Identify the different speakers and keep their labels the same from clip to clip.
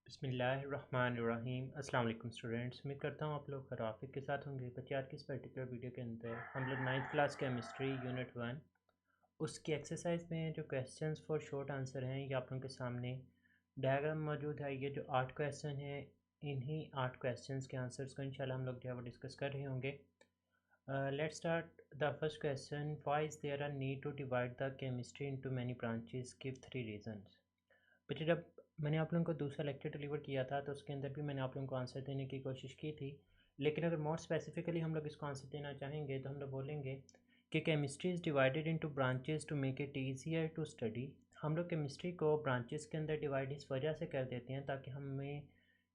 Speaker 1: बिस्मिल्लाहिर्रहमानिर्रहीम। अस्सलाम वालेकुम स्टूडेंट्स, उम्मीद करता हूँ आप लोग खराफिक के साथ होंगे। बच्चे आज की इस पर्टिकुलर वीडियो के अंदर हम लोग 9th क्लास केमिस्ट्री यूनिट 1 उसकी एक्सरसाइज में जो क्वेश्चंस फॉर शॉर्ट आंसर हैं ये आप लोगों के सामने डायग्राम मौजूद है। ये जो 8 क्वेश्चन हैं इन्हीं 8 क्वेश्चंस के आंसर्स को इंशाल्लाह हम लोग जो है वो डिस्कस कर रहे होंगे। Let's start the first question. Why is there a need to divide the chemistry into many branches, give 3 reasons. बच्चे जब मैंने आप लोगों को दूसरा लेक्चर डिलीवर किया था तो उसके अंदर भी मैंने आप लोगों को आंसर देने की कोशिश की थी, लेकिन अगर मोर स्पेसिफिकली हम लोग इसको आंसर देना चाहेंगे तो हम लोग बोलेंगे कि chemistry is divided into branches to make it easier to study. हम लोग केमिस्ट्री को ब्रांचेस के अंदर डिवाइड इस वजह से कर देते हैं ताकि हमें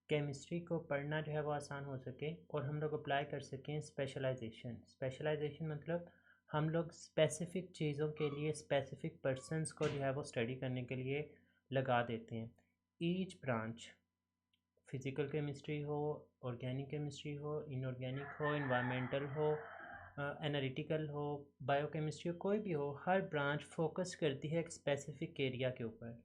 Speaker 1: केमिस्ट्री को पढ़ना जो है वो आसान हो सके और हम लोग अप्लाई कर सकें स्पेशलाइजेशन। स्पेशलाइजेशन मतलब हम लोग स्पेसिफ़िक चीज़ों के लिए स्पेसिफ़िक पर्सनस को जो है वो स्टडी करने के लिए लगा देते हैं। ईच ब्रांच, फिज़िकल केमिस्ट्री हो, ऑर्गेनिक केमिस्ट्री हो, इनऑर्गेनिक हो, इन्वायरमेंटल हो, एनालिटिकल हो, बायोकेमिस्ट्री हो, कोई भी हो, हर ब्रांच फोकस करती है एक स्पेसिफ़िक एरिया के ऊपर।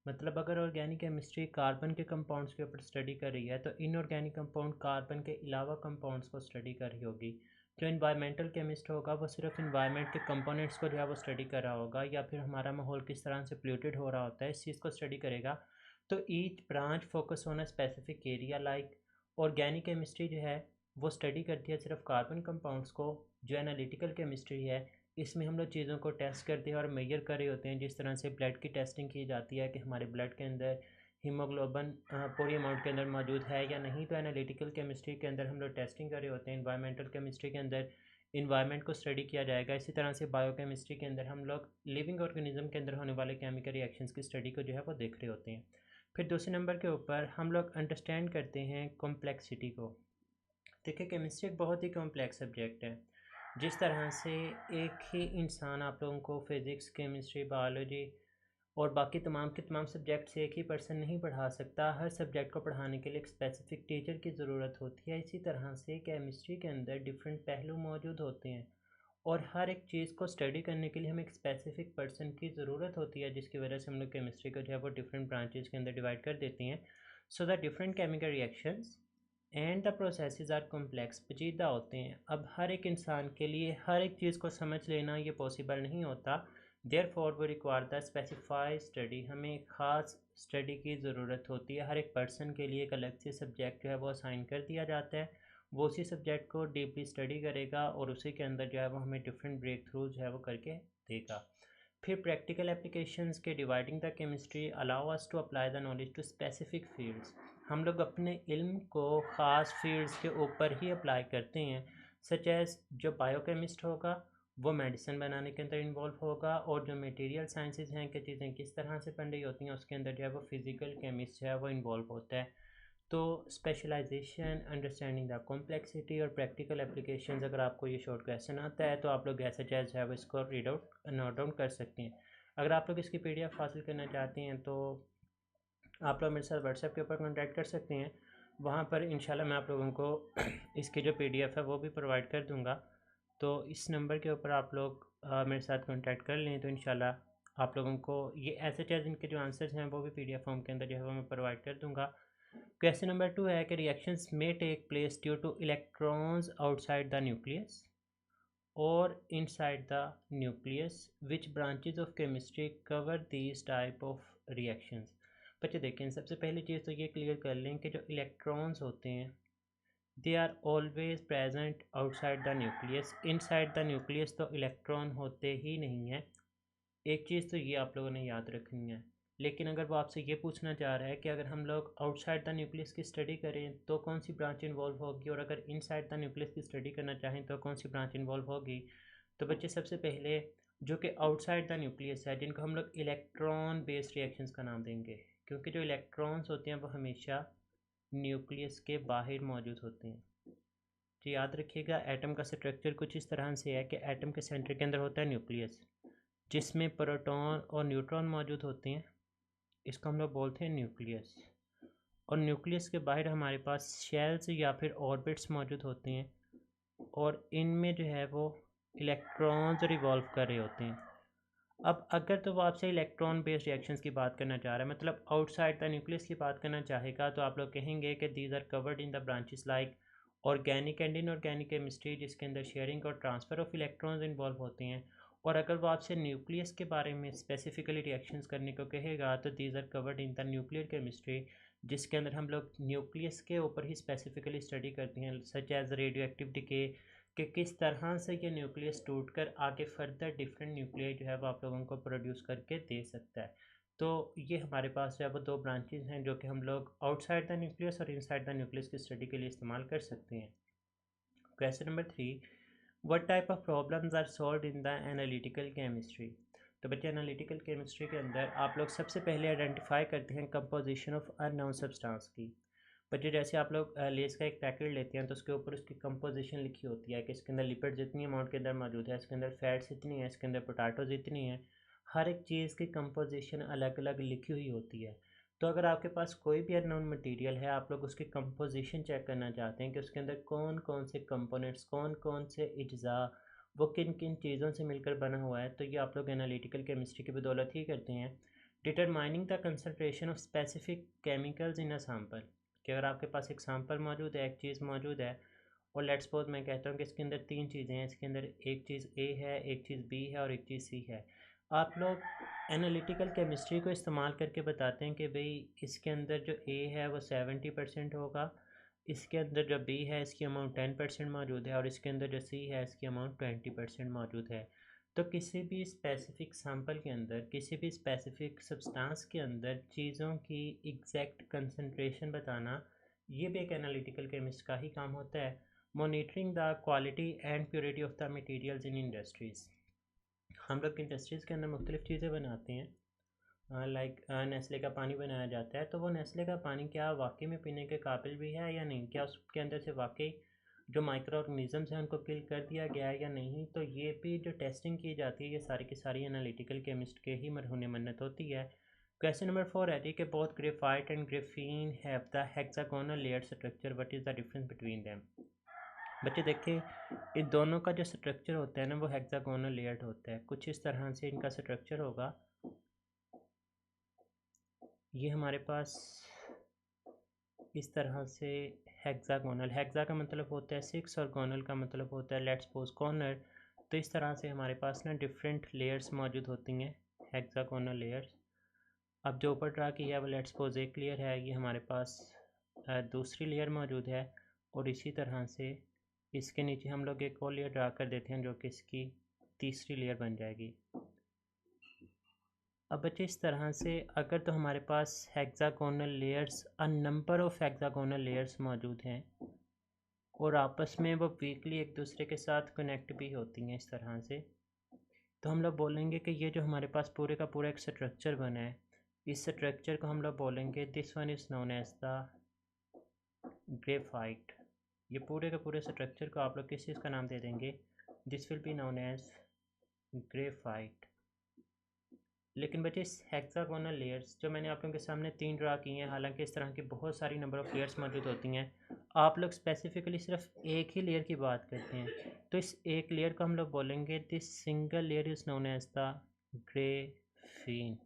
Speaker 1: मतलब अगर ऑर्गेनिक केमिस्ट्री कार्बन के कंपाउंड्स के ऊपर स्टडी कर रही है तो इनऑर्गेनिक कंपाउंड कार्बन के अलावा कंपाउंड्स को स्टडी कर रही होगी। जो इन्वायरमेंटल केमिस्ट होगा वो सिर्फ इन्वायरमेंट के कंपोनेंट्स को जो है वो स्टडी कर रहा होगा, या फिर हमारा माहौल किस तरह से पोल्यूटेड हो रहा होता है इस चीज़ को स्टडी करेगा। तो each branch focus on a specific area. Like organic chemistry जो है वो स्टडी करती है सिर्फ कार्बन कंपाउंड्स को। जो एनालिटिकल केमिस्ट्री है इसमें हम लोग चीज़ों को टेस्ट करते हैं और मेजर कर रहे होते हैं, जिस तरह से ब्लड की टेस्टिंग की जाती है कि हमारे ब्लड के अंदर हीमोग्लोबिन पूरी अमाउंट के अंदर मौजूद है या नहीं। तो एनालिटिकल केमिस्ट्री के अंदर हम लोग टेस्टिंग कर रहे होते हैं। इन्वायरमेंटल केमिस्ट्री के अंदर इन्वायरमेंट को स्टडी किया जाएगा। इसी तरह से बायोकेमिस्ट्री के अंदर हम लोग लिविंग ऑर्गेनिज्म के अंदर होने वाले केमिकल रिएक्शंस की स्टडी को जो है वो देख रहे होते हैं। फिर दूसरे नंबर के ऊपर हम लोग अंडरस्टैंड करते हैं कॉम्प्लेक्सिटी को। देखिए केमिस्ट्री एक बहुत ही कॉम्प्लेक्स सब्जेक्ट है। जिस तरह से एक ही इंसान आप लोगों को फिज़िक्स, केमिस्ट्री, बायोलॉजी और बाकी तमाम के तमाम सब्जेक्ट से एक ही पर्सन नहीं पढ़ा सकता। हर सब्जेक्ट को पढ़ाने के लिए एक स्पेसिफिक टीचर की ज़रूरत होती है। इसी तरह से केमिस्ट्री के अंदर डिफरेंट पहलू मौजूद होते हैं और हर एक चीज़ को स्टडी करने के लिए हमें एक स्पेसिफिक पर्सन की ज़रूरत होती है, जिसकी वजह से हम लोग केमिस्ट्री को जो है वो डिफरेंट ब्रांचेस के अंदर डिवाइड कर देते हैं। So the different chemical reactions and the processes are complex, पेचीदा होते हैं। अब हर एक इंसान के लिए हर एक चीज़ को समझ लेना ये पॉसिबल नहीं होता। Therefore we require the specified study. हमें एक ख़ास स्टडी की ज़रूरत होती है। हर एक पर्सन के लिए एक अलग से सब्जेक्ट जो है वो असाइन कर दिया जाता है। वो उसी सब्जेक्ट को डीपली स्टडी करेगा और उसी के अंदर जो है वो हमें डिफरेंट ब्रेक थ्रू जो है वो करके देगा। फिर प्रैक्टिकल एप्लीकेशंस के dividing the chemistry allow us to apply the knowledge to specific fields. हम लोग अपने इल्म को ख़ास फील्ड्स के ऊपर ही अप्लाई करते हैं। सच एज़ जो बायोकेमिस्ट होगा वो मेडिसिन बनाने के अंदर इन्वॉल्व होगा, और जो मटेरियल साइंसेज हैं कि चीज़ें किस तरह से बन रही होती हैं उसके अंदर जो है वो फिज़िकल केमिस्ट जो है वो इन्वॉल्व होता है। तो स्पेशलाइजेशन, अंडरस्टैंडिंग द कॉम्प्लेक्सिटी और प्रैक्टिकल एप्लीकेशंस, अगर आपको ये शॉर्ट क्वेश्चन आता है तो आप लोग ऐसे जैज है वो इसको रीड आउट नोट डाउन कर सकते हैं। अगर आप लोग इसकी पीडीएफ हासिल करना चाहते हैं तो आप लोग मेरे साथ व्हाट्सएप के ऊपर कॉन्टैक्ट कर सकते हैं। वहाँ पर इंशाल्लाह मैं आप लोगों को इसकी जो पीडीएफ है वो भी प्रोवाइड कर दूँगा। तो इस नंबर के ऊपर आप लोग मेरे साथ कॉन्टैक्ट कर लें तो इंशाल्लाह आप लोगों को ये ऐसे चीज़ इनके जो आंसर्स हैं वो भी पीडीएफ फॉर्म के अंदर जो है वो मैं प्रोवाइड कर दूँगा। क्वेश्चन नंबर 2 है कि रिएक्शंस में take place due to electrons outside the nucleus और inside the nucleus, which branches of chemistry cover these type of reactions. बच्चे देखें, सबसे पहली चीज़ तो ये क्लियर कर लें कि जो इलेक्ट्रॉन्स होते हैं they are always present outside the nucleus. Inside the nucleus तो इलेक्ट्रॉन होते ही नहीं हैं। एक चीज़ तो ये आप लोगों ने याद रखनी है। लेकिन अगर वो आपसे ये पूछना चाह रहा है कि अगर हम लोग आउटसाइड द न्यूक्लियस की स्टडी करें तो कौन सी ब्रांच इन्वॉल्व होगी, और अगर इनसाइड द न्यूक्लियस की स्टडी करना चाहें तो कौन सी ब्रांच इन्वॉल्व होगी, तो बच्चे सबसे पहले जो कि आउटसाइड द न्यूक्लियस है जिनको हम लोग इलेक्ट्रॉन बेस्ड रिएक्शंस का नाम देंगे, क्योंकि जो इलेक्ट्रॉन्स होते हैं वो हमेशा न्यूक्लियस के बाहर मौजूद होते हैं। तो याद रखिएगा एटम का स्ट्रक्चर कुछ इस तरह से है कि एटम के सेंटर के अंदर होता है न्यूक्लियस, जिसमें प्रोटॉन और न्यूट्रॉन मौजूद होते हैं। इसको हम लोग बोलते हैं न्यूक्लियस। और न्यूक्लियस के बाहर हमारे पास शेल्स या फिर ऑर्बिट्स मौजूद होते हैं, और इनमें जो है वो इलेक्ट्रॉन्स रिवॉल्व कर रहे होते हैं। अब अगर तो वो आपसे इलेक्ट्रॉन बेस्ड रिएक्शंस की बात करना चाह रहा है, मतलब आउटसाइड द न्यूक्लियस की बात करना चाहेगा, तो आप लोग कहेंगे कि these are covered in the branches like organic and inorganic chemistry, जिसके अंदर शेयरिंग और ट्रांसफ़र ऑफ इलेक्ट्रॉन्स इन्वॉल्व होते हैं। और अगर वो आपसे न्यूक्लियस के बारे में स्पेसिफिकली रिएक्शंस करने को कहेगा, तो these are covered in the nuclear chemistry, जिसके अंदर हम लोग न्यूक्लियस के ऊपर ही स्पेसिफिकली स्टडी करते हैं, such as radioactive decay, कि किस तरह से ये न्यूक्लियस टूटकर आगे फर्दर डिफरेंट न्यूक्लियाई जो है वो आप लोगों को प्रोड्यूस करके दे सकता है। तो ये हमारे पास जो है वो दो ब्रांचेस हैं जो कि हम लोग आउटसाइड द न्यूक्लियस और इनसाइड द न्यूक्लियस की स्टडी के लिए इस्तेमाल कर सकते हैं। Question number 3, what type of problems are solved in the analytical chemistry. तो बच्चे एनालिटिकल केमिस्ट्री के अंदर आप लोग सबसे पहले आइडेंटिफाई करते हैं कंपोजिशन ऑफ अननोन सब्सटेंस की। बच्चे जैसे आप लोग लेस का एक पैकेट लेते हैं तो उसके ऊपर उसकी कंपोजिशन लिखी होती है कि इसके अंदर लिपिड्स इतनी अमाउंट के अंदर मौजूद है, इसके अंदर फैट्स इतनी है, इसके अंदर पोटैटोज इतनी है। हर एक चीज़ की कंपोजिशन अलग अलग लिखी हुई होती है। तो अगर आपके पास कोई भी अननोन मटेरियल है, आप लोग उसकी कंपोजिशन चेक करना चाहते हैं कि उसके अंदर कौन कौन से कंपोनेंट्स, कौन कौन से अज्जा, वो किन किन चीज़ों से मिलकर बना हुआ है, तो ये आप लोग एनालिटिकल केमिस्ट्री की बदौलत ही करते हैं। Determining the concentration of specific chemicals in a sample, कि अगर आपके पास एक सैम्पल मौजूद है, एक चीज़ मौजूद है, और लेट्स सपोज मैं कहता हूँ कि इसके अंदर तीन चीज़ें हैं, इसके अंदर एक चीज़ ए है, एक चीज़ बी है और एक चीज़ सी है। आप लोग एनालिटिकल केमिस्ट्री को इस्तेमाल करके बताते हैं कि भाई इसके अंदर जो ए है वो 70% होगा, इसके अंदर जो बी है इसकी अमाउंट 10% मौजूद है, और इसके अंदर जो सी है इसकी अमाउंट 20% मौजूद है। तो किसी भी स्पेसिफिक सैम्पल के अंदर, किसी भी स्पेसिफिक सब्सटेंस के अंदर चीज़ों की एग्जैक्ट कंसंट्रेशन बताना, ये भी एक एनालिटिकल केमिस्ट का ही काम होता है। Monitoring the quality and purity of the materials in industries, हम लोग इंडस्ट्रीज़ के अंदर मुख्तलिफ़ चीज़ें बनाते हैं, लाइक नेस्ले का पानी बनाया जाता है, तो वो नेस्ले का पानी क्या वाकई में पीने के काबिल भी है या नहीं, क्या उसके अंदर से वाकई जो माइक्रो ऑर्गेनिज़म्स हैं उनको किल कर दिया गया है या नहीं। तो ये भी जो टेस्टिंग की जाती है ये सारी की सारी एनालिटिकल केमिस्ट के ही मरहून मन्नत होती है। क्वेश्चन नंबर 4 है कि both graphite and graphene have the hexagonal layer structure, what is the difference between them. बच्चे देखें, इन दोनों का जो स्ट्रक्चर होता है ना वो हेक्सागोनल लेयर्ड होता है। कुछ इस तरह से इनका स्ट्रक्चर होगा, ये हमारे पास इस तरह से हेक्सागोनल, हेक्सा का मतलब होता है 6 और गोनल का मतलब होता है लेट्स सपोज कॉर्नर। तो इस तरह से हमारे पास ना डिफरेंट लेयर्स मौजूद होती हैं, हेक्सागोनल लेयर्स। अब जो ऊपर ड्रा किया है वो लेट्स सपोज एक लेयर है, ये हमारे पास दूसरी लेयर मौजूद है, और इसी तरह से इसके नीचे हम लोग एक और लेयर ड्रा कर देते हैं जो कि इसकी तीसरी लेयर बन जाएगी। अब बच्चे इस तरह से अगर तो हमारे पास hexagonal layers, a number of hexagonal layers मौजूद हैं और आपस में वो वीकली एक दूसरे के साथ कनेक्ट भी होती हैं इस तरह से, तो हम लोग बोलेंगे कि ये जो हमारे पास पूरे का पूरा एक स्ट्रक्चर बना है, इस स्ट्रक्चर को हम लोग बोलेंगे this one is known as the graphite. ये पूरे के पूरे स्ट्रक्चर को आप लोग किस चीज़ का नाम दे देंगे, this will be known as graphite. लेकिन बच्चे इस हेक्सागोनल लेयर्स जो मैंने आप लोगों के सामने 3 ड्रा की हैं, हालांकि इस तरह की बहुत सारी नंबर ऑफ़ लेयर्स मौजूद होती हैं, आप लोग स्पेसिफिकली सिर्फ एक ही लेयर की बात करते हैं। तो इस एक लेयर को हम लोग बोलेंगे this single layer is known as the graphene.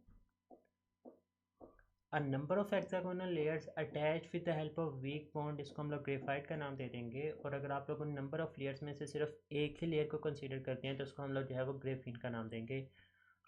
Speaker 1: A number of hexagonal layers attach with the help of weak bond, इसको हम लोग ग्रेफाइट का नाम दे देंगे। और अगर आप लोग उन नंबर ऑफ लेयर्स में से सिर्फ एक ही लेयर को कंसीडर करते हैं तो उसको हम लोग जो है वो ग्रेफीन का नाम देंगे।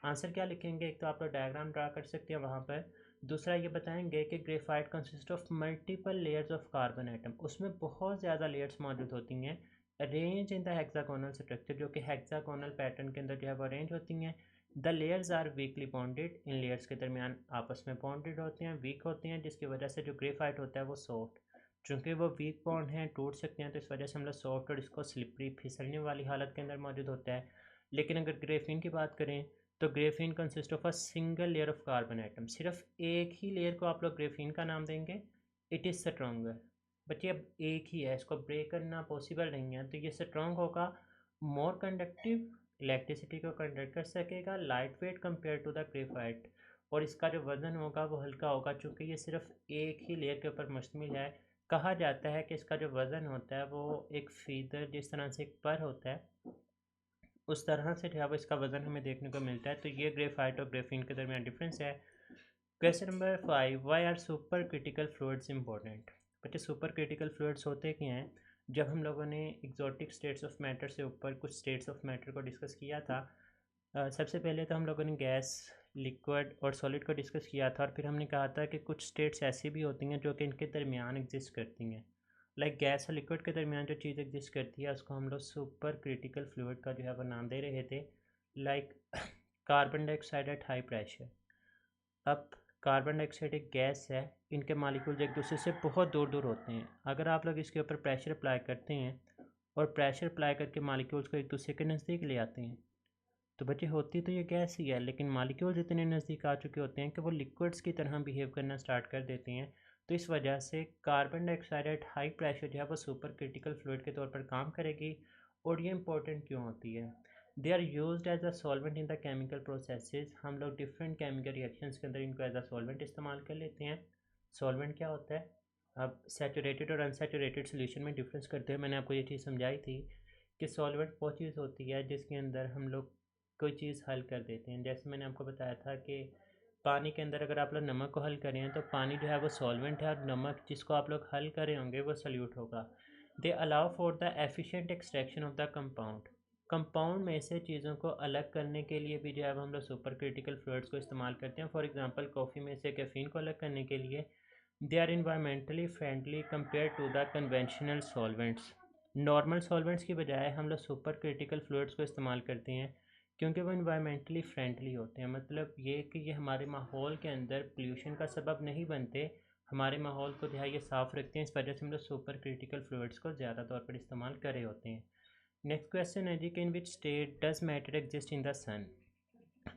Speaker 1: आंसर क्या लिखेंगे, एक तो आप लोग डायग्राम ड्रा कर सकते हैं वहाँ पर, दूसरा ये बताएंगे कि graphite consist of multiple layers of carbon atom, उसमें बहुत ज़्यादा लेयर्स मौजूद होती हैं, arrange in the hexagonal structure, जो कि हेक्सागोनल पैटर्न के अंदर जो है वो अरेंज होती हैं। The layers are weakly bonded, इन लेयर्स के दरमियान आपस में बॉन्डेड होते हैं, वीक होते हैं, जिसकी वजह से जो ग्रेफाइट होता है वो सॉफ्ट, चूँकि वो वीक बॉन्ड हैं, टूट सकते हैं, तो इस वजह से हम लोग सॉफ्ट और इसको स्लिपरी, फिसलने वाली हालत के अंदर मौजूद होता है। लेकिन अगर ग्रेफीन की बात करें तो graphene consist of a single layer of carbon atom, सिर्फ एक ही लेयर को आप लोग ग्रेफीन का नाम देंगे। It is stronger. बच्चे अब एक ही है, इसको ब्रेक करना पॉसिबल नहीं है, तो ये स्ट्रॉन्ग होगा, मोर कंडक्टिव, इलेक्ट्रिसिटी को कंडक्ट कर सकेगा, light weight compare to the graphite, और इसका जो वज़न होगा वो हल्का होगा, चूँकि ये सिर्फ एक ही लेयर के ऊपर मुश्तमिल है। कहा जाता है कि इसका जो वज़न होता है वो एक फीदर, जिस तरह से एक पर होता है, उस तरह से जो है वो इसका वज़न हमें देखने को मिलता है। तो ये ग्रेफाइट और ग्रेफीन के दरमियान डिफरेंस है। Question number 5, why are supercritical fluids important. बच्चे सुपर क्रिटिकल फ्लूइड्स होते क्या हैं? जब हम लोगों ने एग्जॉटिक स्टेट्स ऑफ मैटर से ऊपर कुछ स्टेट्स ऑफ मैटर को डिस्कस किया था, सबसे पहले तो हम लोगों ने गैस, लिक्विड और सॉलिड को डिस्कस किया था, और फिर हमने कहा था कि कुछ स्टेट्स ऐसी भी होती हैं जो कि इनके दरमियान एग्जिस्ट करती हैं। लाइक गैस और लिक्विड के दरमियान जो चीज़ एग्जिस्ट करती है उसको हम लोग सुपर क्रिटिकल फ्लूइड का जो है वो नाम दे रहे थे। Like carbon dioxide at high pressure. अब कार्बन डाइऑक्साइड एक गैस है, इनके मालिक्यूल्स एक दूसरे से बहुत दूर दूर होते हैं। अगर आप लोग इसके ऊपर प्रेशर अप्लाई करते हैं और प्रेशर अप्लाई करके मालिक्यूल्स को एक दूसरे के नज़दीक ले आते हैं, तो बच्चे होती तो ये गैस ही है, लेकिन मालिक्यूल्स इतने नज़दीक आ चुके होते हैं कि वो लिक्विड्स की तरह बिहेव करना स्टार्ट कर देते हैं। तो इस वजह से carbon dioxide at high pressure जो है वो सुपर क्रिटिकल फ्लूइड के तौर पर काम करेगी। और ये इंपॉर्टेंट क्यों होती है? They are use as a solvent in the chemical processes. हम लोग डिफरेंट केमिकल रिएक्शंस के अंदर इनको एज अ सॉल्वेंट इस्तेमाल कर लेते हैं। सॉल्वेंट क्या होता है? अब सैचुरेटेड और अनसैचुरेटेड सोल्यूशन में डिफरेंस करते हुए मैंने आपको ये चीज़ समझाई थी कि सॉल्वेंट वो चीज़ होती है जिसके अंदर हम लोग कोई चीज़ हल कर देते हैं। जैसे मैंने आपको बताया था कि पानी के अंदर अगर आप लोग नमक को हल करें तो पानी जो है वो सॉल्वेंट है, और नमक जिसको आप लोग हल करे होंगे वो सल्यूट होगा। They allow for the efficient extraction of the compound. Compound में से चीज़ों को अलग करने के लिए भी जो है हम लोग सुपर क्रिटिकल फ्लूइड्स को इस्तेमाल करते हैं। फॉर एग्जांपल कॉफ़ी में से कैफ़ीन को अलग करने के लिए they are environmentally friendly compare to the conventional solvents. Normal solvents की बजाय हम लोग सुपर क्रिटिकल फ्लूइड्स को इस्तेमाल करते हैं क्योंकि वो इन्वायरमेंटली फ्रेंडली होते हैं। मतलब ये कि ये हमारे माहौल के अंदर पोल्यूशन का सबब नहीं बनते, हमारे माहौल को जो है ये साफ़ रखते हैं। इस वजह से हम लोग सुपर क्रिटिकल फ्लूइड्स को ज़्यादा तौर पर इस्तेमाल कर रहे होते हैं। नेक्स्ट क्वेश्चन है जी कि in which state does matter exist in the sun.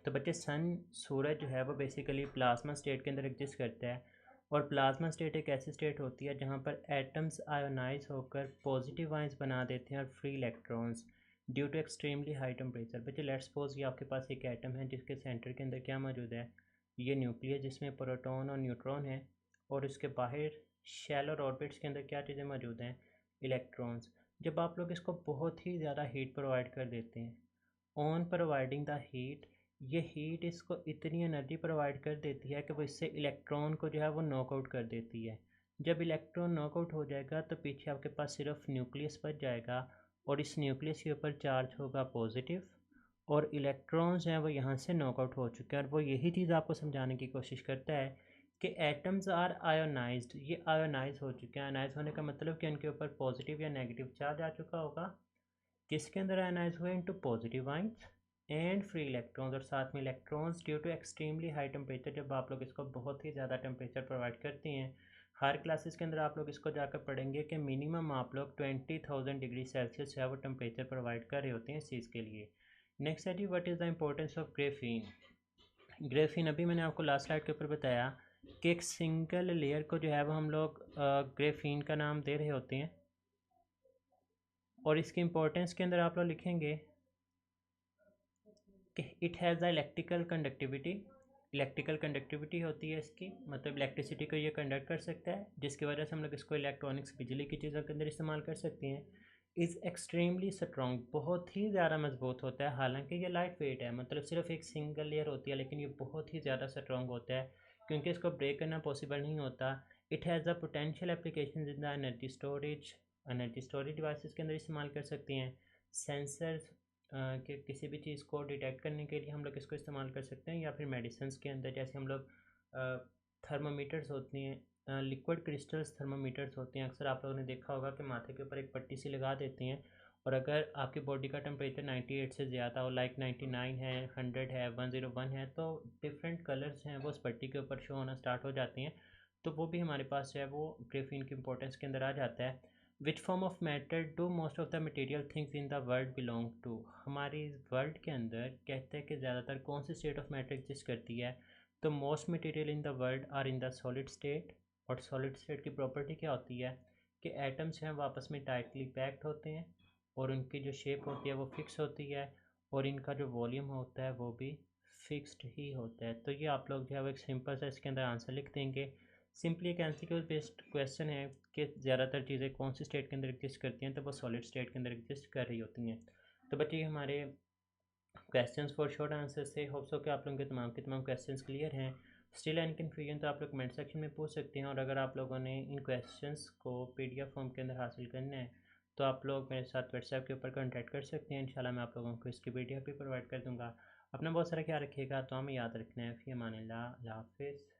Speaker 1: तो बच्चे सन, सूरज जो है वो बेसिकली प्लाज्मा स्टेट के अंदर एग्जिस्ट करता है। और प्लाज्मा स्टेट एक ऐसी स्टेट होती है जहाँ पर एटम्स आयोनाइज होकर पॉजिटिव आयंस बना देते हैं और free electrons due to extremely high temperature. बच्चे लेट्स सपोज ये आपके पास एक एटम है जिसके सेंटर के अंदर क्या मौजूद है? ये न्यूक्लियस जिसमें प्रोटॉन और न्यूट्रॉन है, और उसके बाहर शेल और ऑर्बिट्स के अंदर क्या चीज़ें मौजूद हैं? इलेक्ट्रॉन्स। जब आप लोग इसको बहुत ही ज़्यादा हीट प्रोवाइड कर देते हैं, ऑन प्रोवाइडिंग द हीट, ये हीट इसको इतनी एनर्जी प्रोवाइड कर देती है कि वो इससे इलेक्ट्रॉन को जो है वो नॉकआउट कर देती है। जब इलेक्ट्रॉन नॉकआउट हो जाएगा तो पीछे आपके पास सिर्फ न्यूक्लियस बच जाएगा, और इस न्यूक्लियस के ऊपर चार्ज होगा पॉजिटिव, और इलेक्ट्रॉन्स हैं वो यहाँ से नॉकआउट हो चुके हैं। और वो यही चीज़ आपको समझाने की कोशिश करता है कि एटम्स आर आयोनाइज्ड। ये आयोनाइज हो चुके हैं। आयोनाइज होने का मतलब कि उनके ऊपर पॉजिटिव या नेगेटिव चार्ज आ चुका होगा। किसके अंदर आयनाइज हुए? Into positive ions and free electrons, और साथ में electrons due to extremely high temperature. जब आप लोग इसको बहुत ही ज़्यादा टेम्परेचर प्रोवाइड करते हैं, हर क्लासेस के अंदर आप लोग इसको जाकर पढ़ेंगे कि मिनिमम आप लोग 20,000 डिग्री सेल्सियस है वो टेम्परेचर प्रोवाइड कर रहे होते हैं इस चीज़ के लिए। नेक्स्ट है जी, what is the importance of graphene. Graphene अभी मैंने आपको लास्ट स्लाइड के ऊपर बताया कि एक सिंगल लेयर को जो है वो हम लोग ग्रेफीन का नाम दे रहे होते हैं, और इसकी इंपॉर्टेंस के अंदर आप लोग लिखेंगे कि it has the electrical conductivity. Electrical conductivity होती है इसकी, मतलब इलेक्ट्रिसिटी को ये कंडक्ट कर सकता है, जिसकी वजह से हम लोग इसको इलेक्ट्रॉनिक्स, बिजली की चीज़ों के अंदर इस्तेमाल कर सकते हैं। इज़ एक्सट्रीमली स्ट्रॉन्ग, बहुत ही ज़्यादा मजबूत होता है। हालांकि ये लाइट वेट है, मतलब सिर्फ एक सिंगल लेयर होती है, लेकिन ये बहुत ही ज़्यादा स्ट्रॉन्ग होता है क्योंकि इसको ब्रेक करना पॉसिबल नहीं होता। It has the potential application in the energy storage devices के अंदर इस्तेमाल कर सकते हैं। सेंसर्स कि किसी भी चीज़ को डिटेक्ट करने के लिए हम लोग इसको इस्तेमाल कर सकते हैं, या फिर मेडिसिन के अंदर जैसे हम लोग थर्मामीटर्स होती हैं, लिक्विड क्रिस्टल्स थर्मामीटर्स होते हैं। अक्सर आप लोगों ने देखा होगा कि माथे के ऊपर एक पट्टी सी लगा देते हैं, और अगर आपकी बॉडी का टेम्परेचर 98 से ज़्यादा हो, लाइक 99 है, 100 है, 101 है, तो डिफरेंट कलर्स हैं वो उस पट्टी के ऊपर शो होना स्टार्ट हो जाते हैं। तो वो भी हमारे पास जो है वो ग्रेफीन की इंपॉर्टेंस के अंदर आ जाता है। Which form of matter do most of the material things in the world belong to. हमारी वर्ल्ड के अंदर कहते हैं कि ज़्यादातर कौन सी स्टेट ऑफ मैटर एग्जिस्ट करती है? तो most material in the world are in the solid state. और सॉलिड स्टेट की प्रॉपर्टी क्या होती है कि एटम्स हैं वो आपस में टाइटली पैक्ड होते हैं, और उनकी जो शेप होती है वो फिक्स होती है, और इनका जो वॉल्यूम होता है वो भी फिक्स्ड ही होता है। तो ये आप लोग जो है वो एक सिंपल सा इसके अंदर आंसर लिख देंगे। सिंपली एक एमसीक्यू बेस्ड क्वेश्चन है कि ज़्यादातर चीज़ें कौन सी स्टेट के अंदर एग्जिस्ट करती हैं, तो वो सॉलिड स्टेट के अंदर एग्जिस्ट कर रही होती हैं। तो बच्चे हमारे क्वेश्चंस फॉर शॉर्ट आंसर्स थे। होप्स हो कि आप लोगों के तमाम क्वेश्चंस क्लियर हैं। स्टिल एनी कन्फ्यूजन तो आप लोग कमेंट सेक्शन में पूछ सकते हैं। और अगर आप लोगों ने इन क्वेश्चंस को PDF फॉर्म के अंदर हासिल करना है तो आप लोग मेरे साथ व्हाट्सएप के ऊपर कॉन्टैक्ट कर सकते हैं। इंशाल्लाह मैं आप लोगों को इसकी PDF भी प्रोवाइड कर दूँगा। अपना बहुत सारा ख्याल रखिएगा। तो हमें याद रखना है। फ़ी अमानिल्लाह। अल्लाह हाफ़िज़।